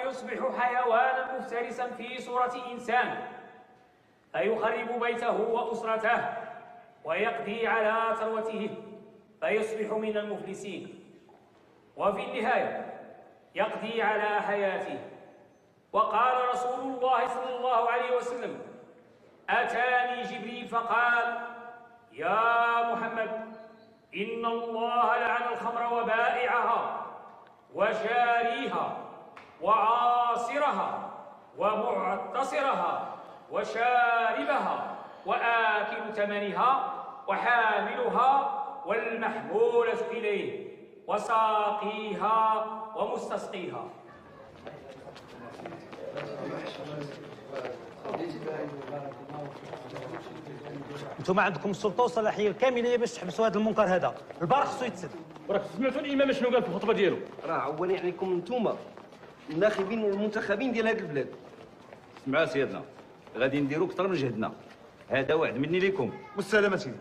فيصبح حيوانا مفترسا في صورة إنسان، فيخرب بيته وأسرته ويقضي على ثروته فيصبح من المفلسين، وفي النهاية يقضي على حياته. وقال رسول الله صلى الله عليه وسلم: أتاني جبريل فقال: يا محمد، إن الله لعن الخمر وبائعها وشاريها وعاصرها ومعتصرها وشاربها وآكل ثمنها وحاملها والمحمولة إليه وساقيها ومستسقيها. انتم عندكم السلطه والصلاحيه الكامله باش تحبسوا هذا المنكر هذا. البار خصو يتسد. وراك سمعتوا الامام شنو قال في الخطبه ديالو؟ راه عواني عليكم انتوما الناخبين والمنتخبين ديال هذه البلاد. اسمعوا سيدنا، غادي نديروا اكثر من جهدنا، هذا وعد مني لكم. والسلامة سيدي.